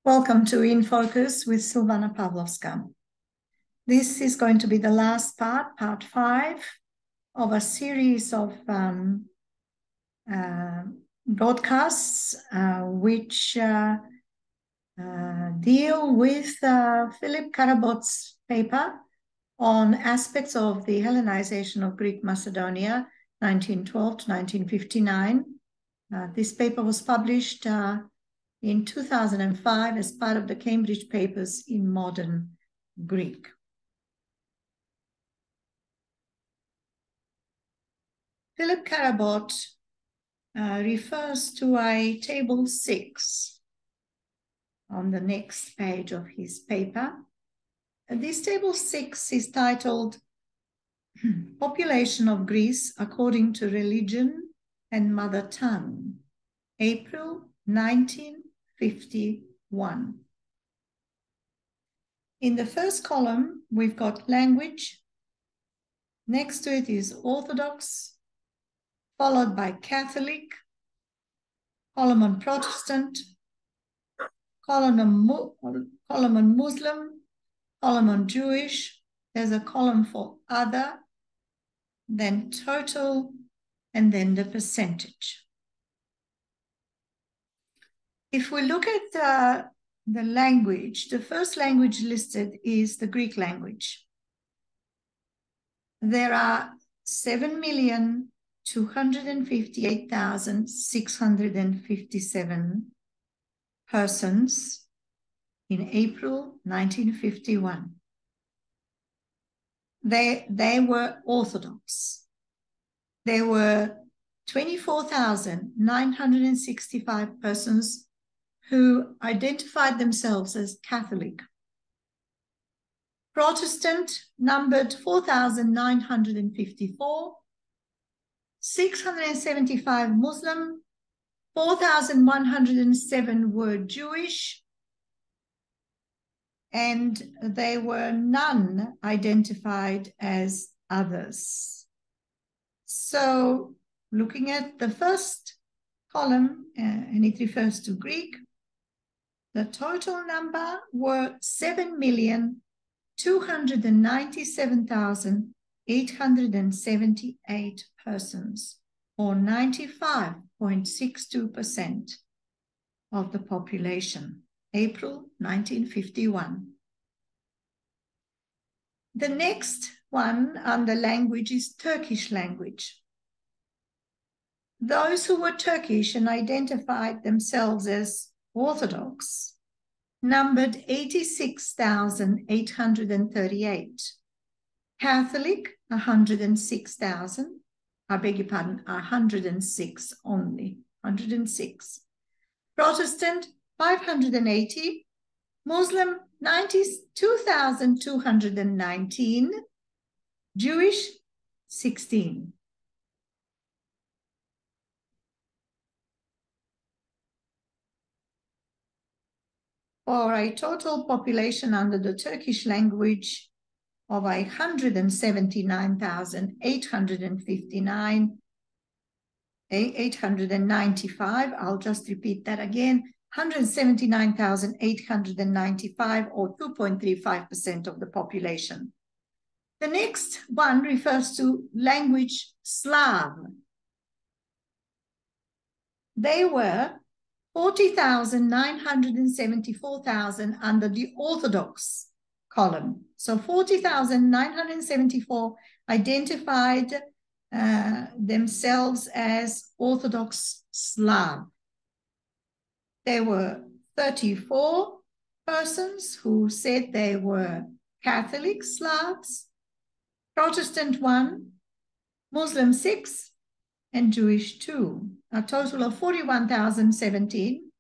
Welcome to In Focus with Silvana Pavlovska. This is going to be the last part 5, of a series of broadcasts which deal with Philip Karabot's paper on aspects of the Hellenization of Greek Macedonia, 1912 to 1959. This paper was published in 2005 as part of the Cambridge Papers in Modern Greek. Philip Karabot refers to a table 6 on the next page of his paper. This table 6 is titled Population of Greece According to Religion and Mother Tongue, April 1951. In the first column, we've got language. Next to it is Orthodox, followed by Catholic, column on Protestant, column on Muslim, column on Jewish. There's a column for other, then total, and then the percentage. If we look at the language, the first language listed is the Greek language. There are 7,258,657 persons in April 1951. They were Orthodox. There were 24,965 persons who identified themselves as Catholic. Protestant numbered 4,954, 675 Muslim, 4,107 were Jewish, and there were none identified as others. So looking at the first column, and it refers to Greek, the total number were 7,297,878 persons, or 95.62% of the population, April 1951. The next one under language is Turkish language. Those who were Turkish and identified themselves as Orthodox numbered 86,838. Catholic, 106,000. I beg your pardon, 106 only, 106. Protestant, 580. Muslim, 92,219. Jewish, 16. For a total population under the Turkish language of 179,895. I'll just repeat that again. 179,895, or 2.35% of the population. The next one refers to language Slav. They were 40,974,000 under the Orthodox column. So 40,974 identified themselves as Orthodox Slav. There were 34 persons who said they were Catholic Slavs, Protestant 1, Muslim 6, and Jewish 2. A total of 41,017,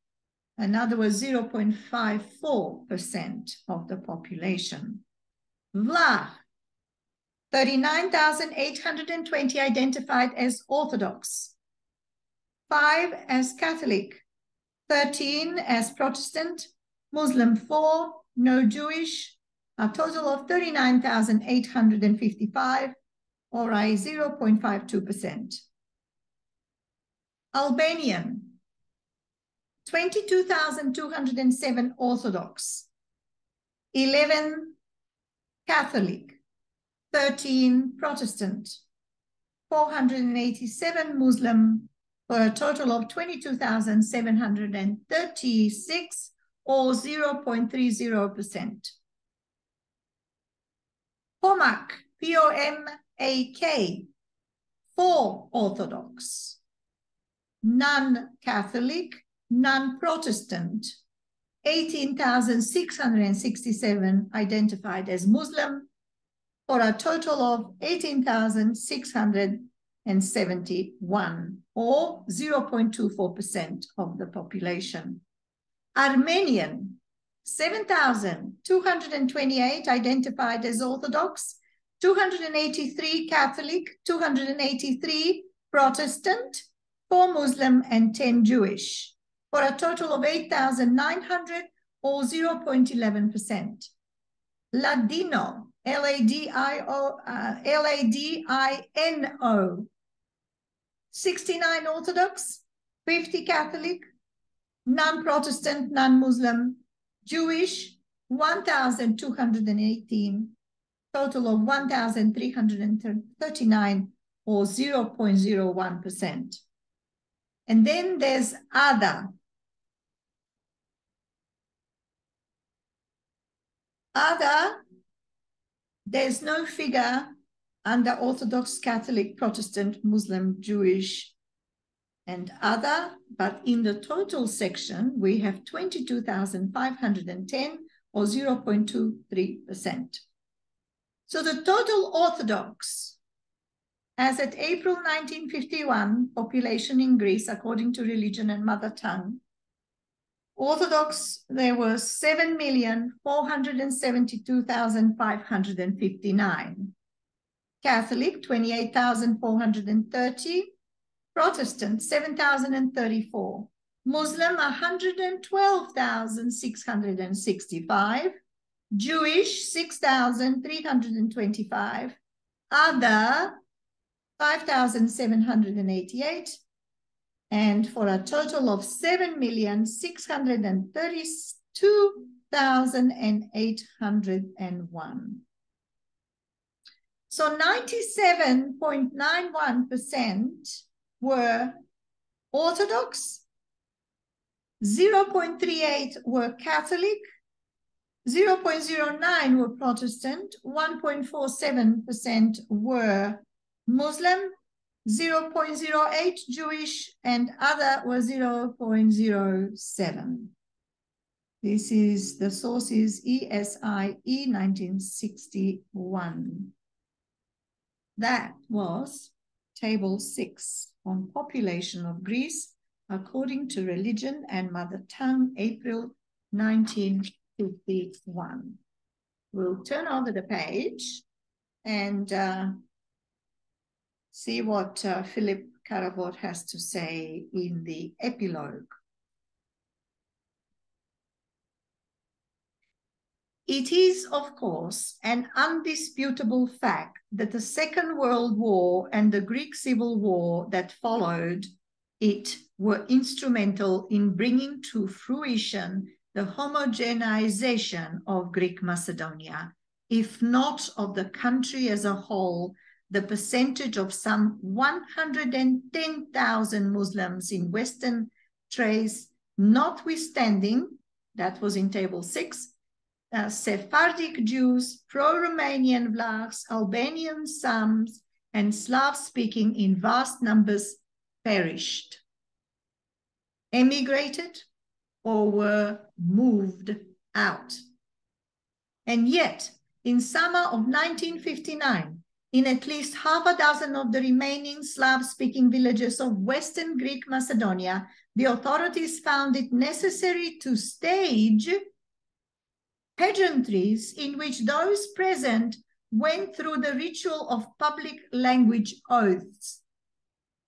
in other words, 0.54% of the population. Vlach, 39,820 identified as Orthodox, 5 as Catholic, 13 as Protestant, Muslim 4, no Jewish, a total of 39,855, or a 0.52%. Albanian, 22,207 Orthodox, 11 Catholic, 13 Protestant, 487 Muslim, for a total of 22,736, or 0.30%. Pomak, P-O-M-A-K, 4 Orthodox, none Catholic, none Protestant, 18,667 identified as Muslim, for a total of 18,671, or 0.24% of the population. Armenian, 7,228 identified as Orthodox, 283 Catholic, 283 Protestant, 4 Muslim, and 10 Jewish, for a total of 8,900, or 0.11%. Ladino, L-A-D-I-N-O, 69 Orthodox, 50 Catholic, none Protestant, none Muslim, Jewish, 1,218, total of 1,339, or 0.01%. And then there's other. Other, there's no figure under Orthodox, Catholic, Protestant, Muslim, Jewish, and other, but in the total section, we have 22,510, or 0.23%. So the total Orthodox, as at April 1951, population in Greece, according to religion and mother tongue, Orthodox, there were 7,472,559. Catholic, 28,430. Protestant, 7,034. Muslim, 112,665. Jewish, 6,325. Other, 5,788. And for a total of 7,632,801. So 97.91% were Orthodox, 0.38 were Catholic, 0.09 were Protestant, 1.47% were Muslim, 0.08 Jewish, and other was 0.07. This is, the source is ESIE 1961. That was Table 6 on population of Greece according to religion and mother tongue, April 1951. We'll turn over the page and see what Philip Karavot has to say in the epilogue. It is, of course, an undisputable fact that the Second World War and the Greek Civil War that followed it were instrumental in bringing to fruition the homogenization of Greek Macedonia, if not of the country as a whole. The percentage of some 110,000 Muslims in Western Thrace, notwithstanding, that was in Table 6, Sephardic Jews, pro-Romanian Vlachs, Albanian Sams, and Slav-speaking in vast numbers perished, emigrated, or were moved out. And yet, in summer of 1959, in at least half a dozen of the remaining Slav-speaking villages of Western Greek Macedonia, the authorities found it necessary to stage pageantries in which those present went through the ritual of public language oaths.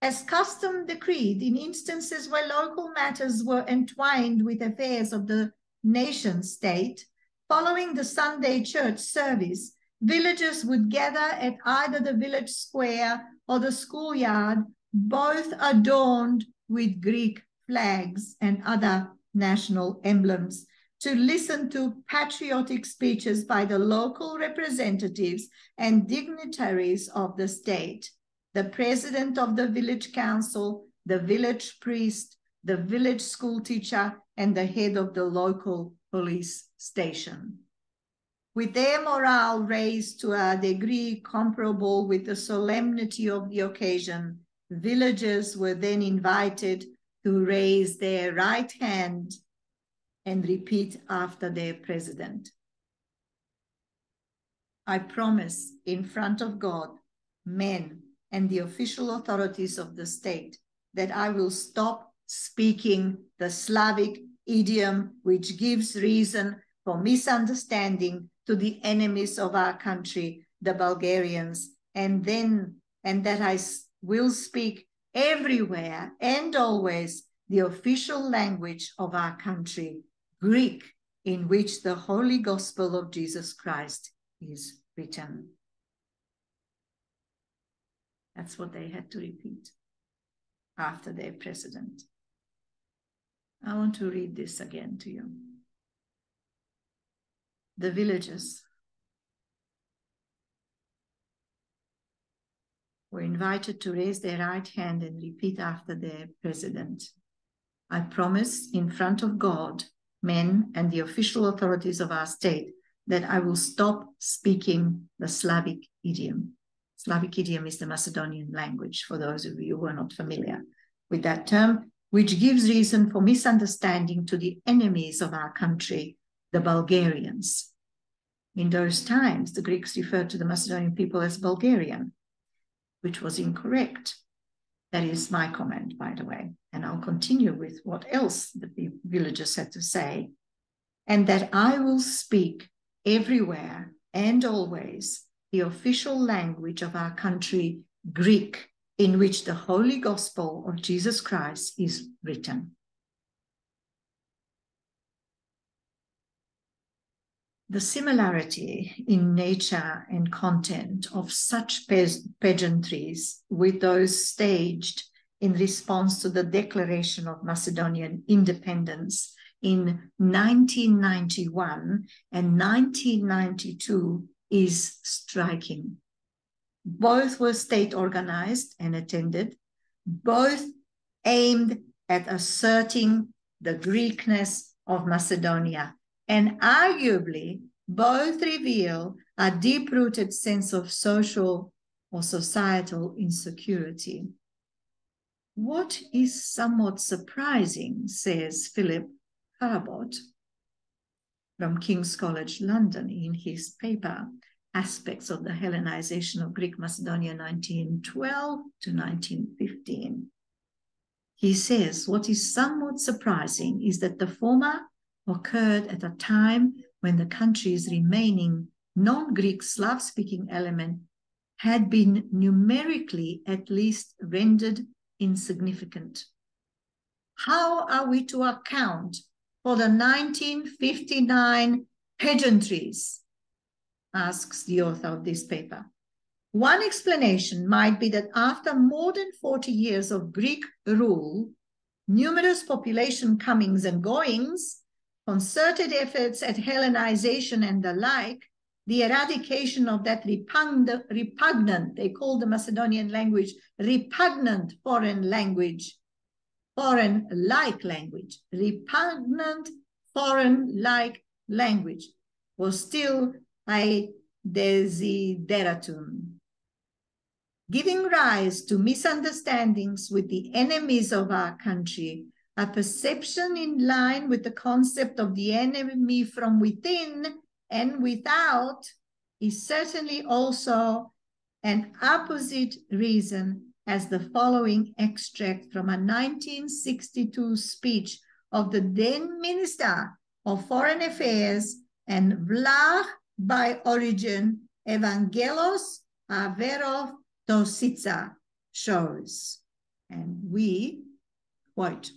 As custom decreed in instances where local matters were entwined with affairs of the nation state, following the Sunday church service, villagers would gather at either the village square or the schoolyard, both adorned with Greek flags, and other national emblems, to listen to patriotic speeches by the local representatives and dignitaries of the state, the president of the village council, the village priest, the village school teacher, and the head of the local police station. With their morale raised to a degree comparable with the solemnity of the occasion, villagers were then invited to raise their right hand and repeat after their president. I promise in front of God, men, and the official authorities of the state that I will stop speaking the Slavic idiom which gives reason for misunderstanding to the enemies of our country, the Bulgarians, and that I will speak everywhere and always the official language of our country, Greek, in which the Holy Gospel of Jesus Christ is written. That's what they had to repeat after their president. I want to read this again to you. The villagers were invited to raise their right hand and repeat after their president. I promise in front of God, men, and the official authorities of our state that I will stop speaking the Slavic idiom. Slavic idiom is the Macedonian language, for those of you who are not familiar with that term, which gives reason for misunderstanding to the enemies of our country, the Bulgarians. In those times, the Greeks referred to the Macedonian people as Bulgarian, which was incorrect. That is my comment, by the way. And I'll continue with what else the villagers had to say. And that I will speak everywhere and always the official language of our country, Greek, in which the Holy Gospel of Jesus Christ is written. The similarity in nature and content of such pageantries with those staged in response to the declaration of Macedonian independence in 1991 and 1992 is striking. Both were state-organized and attended. Both aimed at asserting the Greekness of Macedonia. And arguably, both reveal a deep-rooted sense of social or societal insecurity. What is somewhat surprising, says Philip Harabot from King's College London in his paper, Aspects of the Hellenization of Greek Macedonia 1912 to 1915. He says, what is somewhat surprising is that the former occurred at a time when the country's remaining non-Greek Slav-speaking element had been numerically at least rendered insignificant. How are we to account for the 1959 pageantries? Asks the author of this paper. One explanation might be that after more than 40 years of Greek rule, numerous population comings and goings, concerted efforts at Hellenization and the like, the eradication of that repugnant, they call the Macedonian language, repugnant foreign-like language, repugnant foreign-like language was still a desideratum, giving rise to misunderstandings with the enemies of our country. A perception in line with the concept of the enemy from within and without is certainly also an opposite reason, as the following extract from a 1962 speech of the then Minister of Foreign Affairs and Vlach by origin, Evangelos Averov Tosica, shows. And we quote,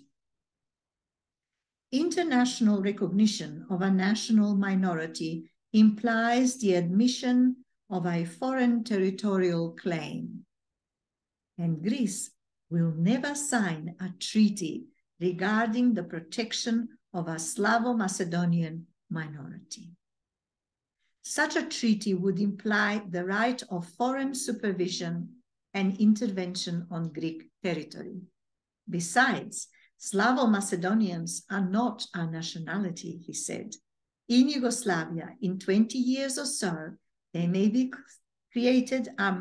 international recognition of a national minority implies the admission of a foreign territorial claim. And Greece will never sign a treaty regarding the protection of a Slavo-Macedonian minority. Such a treaty would imply the right of foreign supervision and intervention on Greek territory. Besides, Slavo-Macedonians are not a nationality, he said. In Yugoslavia, in 20 years or so, there may be created a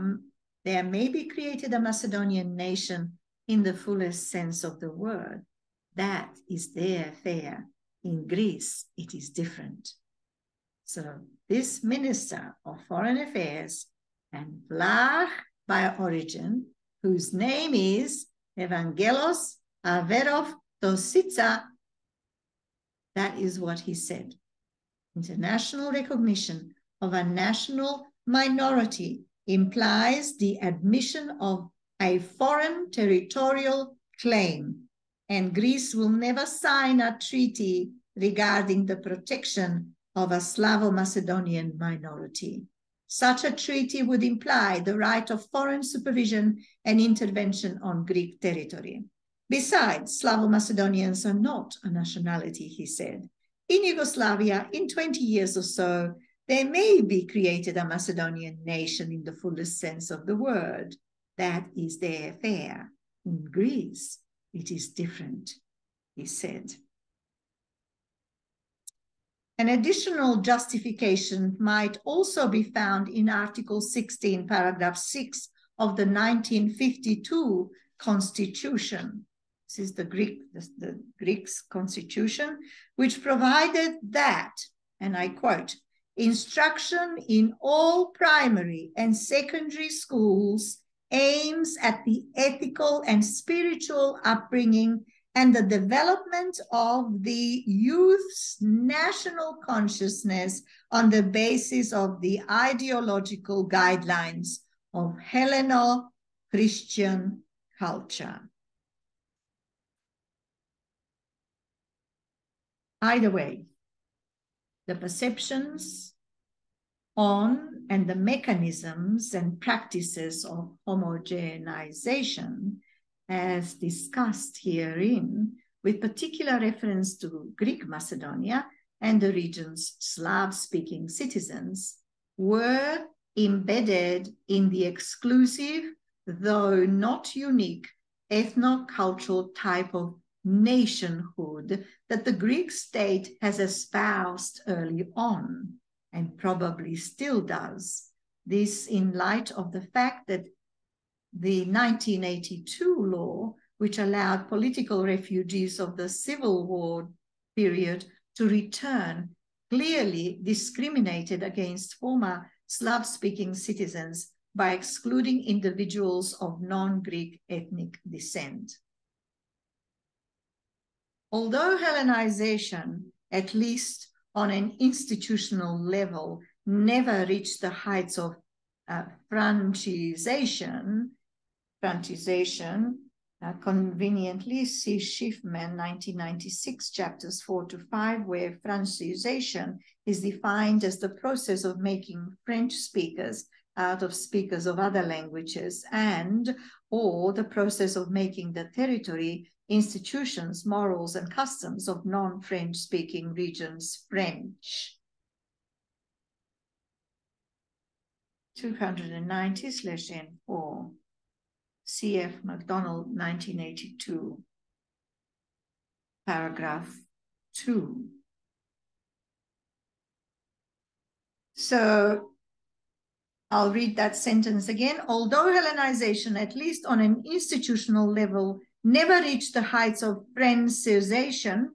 Macedonian nation in the fullest sense of the word. That is their affair. In Greece, it is different. So this minister of foreign affairs and Vlach by origin, whose name is Evangelos Averov Tosica, that is what he said. International recognition of a national minority implies the admission of a foreign territorial claim, and Greece will never sign a treaty regarding the protection of a Slavo-Macedonian minority. Such a treaty would imply the right of foreign supervision and intervention on Greek territory. Besides, Slavo-Macedonians are not a nationality, he said. In Yugoslavia, in 20 years or so, there may be created a Macedonian nation in the fullest sense of the word. That is their affair. In Greece, it is different, he said. An additional justification might also be found in Article 16, paragraph 6 of the 1952 Constitution. This is the Greek's constitution, which provided that, and I quote, instruction in all primary and secondary schools aims at the ethical and spiritual upbringing and the development of the youth's national consciousness on the basis of the ideological guidelines of Helleno-Christian culture. Either way, the perceptions on and the mechanisms and practices of homogenization, as discussed herein, with particular reference to Greek Macedonia and the region's Slav-speaking citizens, were embedded in the exclusive, though not unique, ethno-cultural type of nationhood that the Greek state has espoused early on, and probably still does. This in light of the fact that the 1982 law, which allowed political refugees of the Civil War period to return, clearly discriminated against former Slav-speaking citizens by excluding individuals of non-Greek ethnic descent. Although Hellenization, at least on an institutional level, never reached the heights of francization, conveniently see Schiffman 1996 chapters 4 to 5, where francization is defined as the process of making French speakers out of speakers of other languages, and or the process of making the territory, institutions, morals, and customs of non-French speaking regions French. 290/N4. C.F. MacDonald, 1982, paragraph 2. So I'll read that sentence again. Although Hellenization, at least on an institutional level, never reached the heights of francization,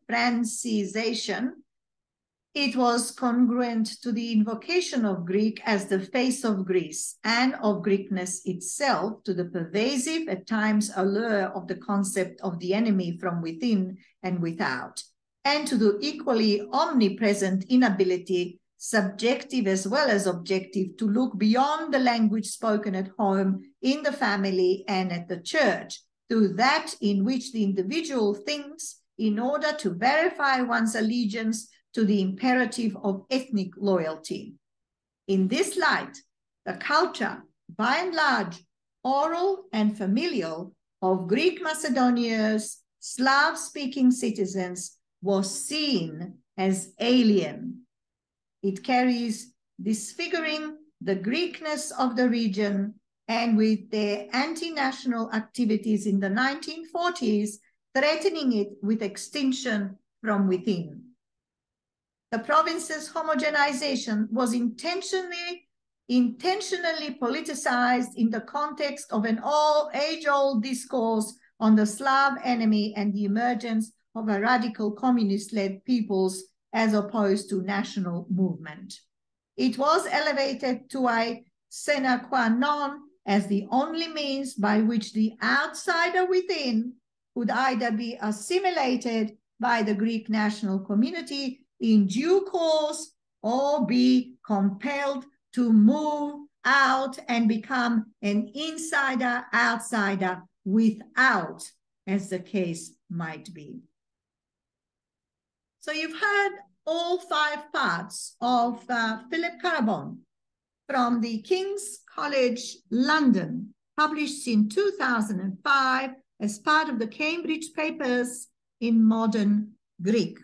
it was congruent to the invocation of Greek as the face of Greece and of Greekness itself, to the pervasive, at times allure of the concept of the enemy from within and without, and to the equally omnipresent inability, subjective as well as objective, to look beyond the language spoken at home, in the family, and at the church, to that in which the individual thinks, in order to verify one's allegiance to the imperative of ethnic loyalty. In this light, the culture, by and large, oral and familial, of Greek Macedonians Slav-speaking citizens was seen as alien. It carries disfiguring the Greekness of the region, and with their anti-national activities in the 1940s, threatening it with extinction from within. The province's homogenization was intentionally politicized in the context of an age-old discourse on the Slav enemy and the emergence of a radical communist-led peoples as opposed to national movement. It was elevated to a sine qua non as the only means by which the outsider within could either be assimilated by the Greek national community in due course or be compelled to move out and become an insider-outsider without, as the case might be. So you've heard all 5 parts of Philip Karabon from the King's College London, published in 2005 as part of the Cambridge Papers in Modern Greek.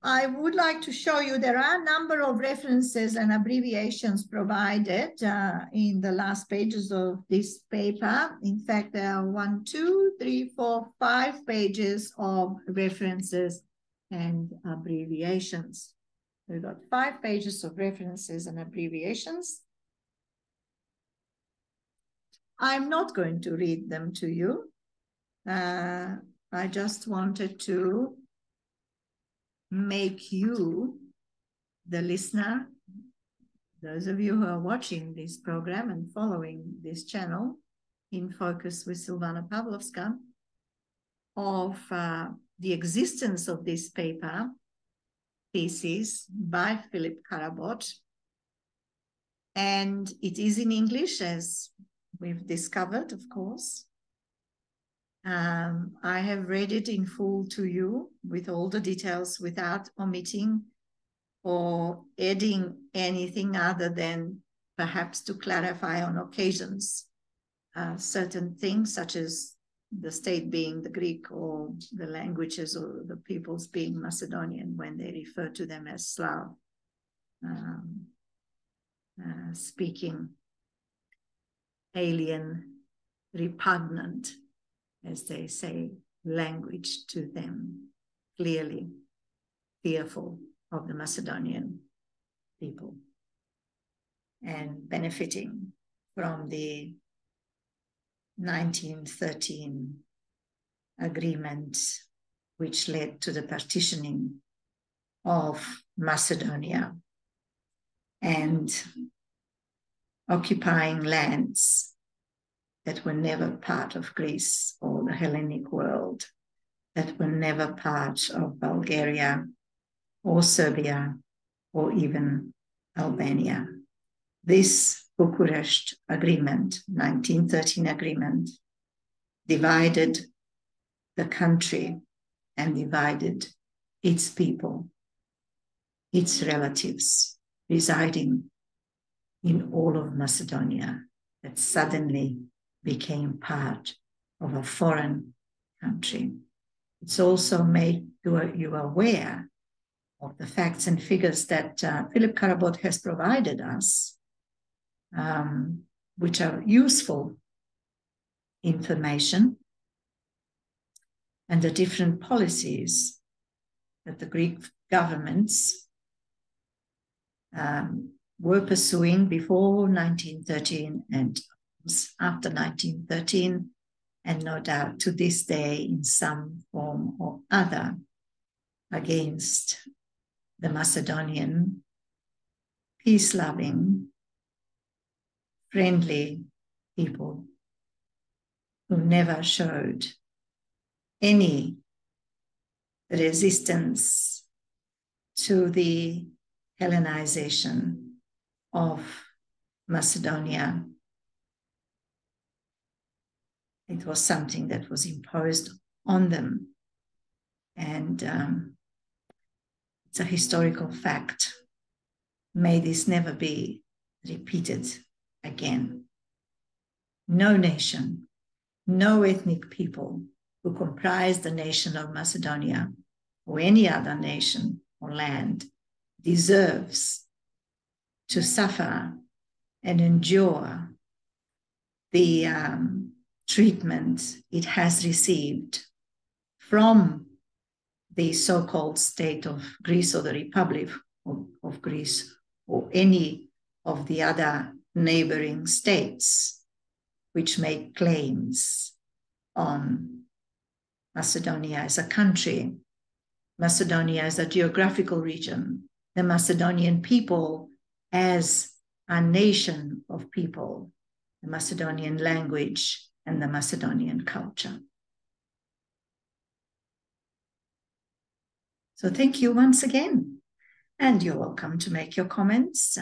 I would like to show you there are a number of references and abbreviations provided in the last pages of this paper. In fact, there are 1, 2, 3, 4, 5 pages of references and abbreviations. We've got 5 pages of references and abbreviations. I'm not going to read them to you. I just wanted to make you, the listener, those of you who are watching this program and following this channel, In Focus with Silvana Pavlovska, of the existence of this paper, thesis by Philip Karabon. And it is in English, as we've discovered, of course. I have read it in full to you with all the details without omitting or adding anything other than perhaps to clarify on occasions certain things, such as the state being the Greek or the languages or the peoples being Macedonian when they refer to them as Slav speaking, alien, repugnant, as they say, language to them, clearly fearful of the Macedonian people and benefiting from the 1913 agreement, which led to the partitioning of Macedonia and occupying lands that were never part of Greece or the Hellenic world, that were never part of Bulgaria or Serbia or even Albania. This Bucharest Agreement, 1913 agreement, divided the country and divided its people, its relatives residing in all of Macedonia, that suddenly became part of a foreign country. It's also made you aware of the facts and figures that Philip Karabon has provided us, which are useful information, and the different policies that the Greek governments were pursuing before 1913 and after 1913, and no doubt to this day in some form or other against the Macedonian peace-loving, friendly people who never showed any resistance to the Hellenization of Macedonia. It was something that was imposed on them, and it's a historical fact. May this never be repeated again. No nation, no ethnic people who comprise the nation of Macedonia or any other nation or land deserves to suffer and endure the treatment it has received from the so-called state of Greece or the Republic of Greece or any of the other neighboring states which make claims on Macedonia as a country, Macedonia as a geographical region, the Macedonian people as a nation of people, the Macedonian language and the Macedonian culture. So thank you once again, and you're welcome to make your comments.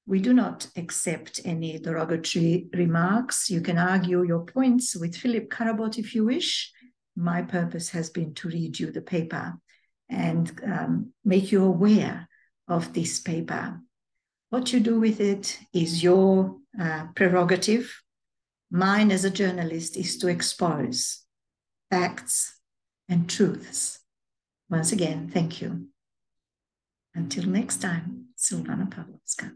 We do not accept any derogatory remarks. You can argue your points with Philip Karabot if you wish. My purpose has been to read you the paper and make you aware of this paper. What you do with it is your prerogative. Mine as a journalist is to expose facts and truths. Once again, thank you. Until next time, Silvana Pavlovska.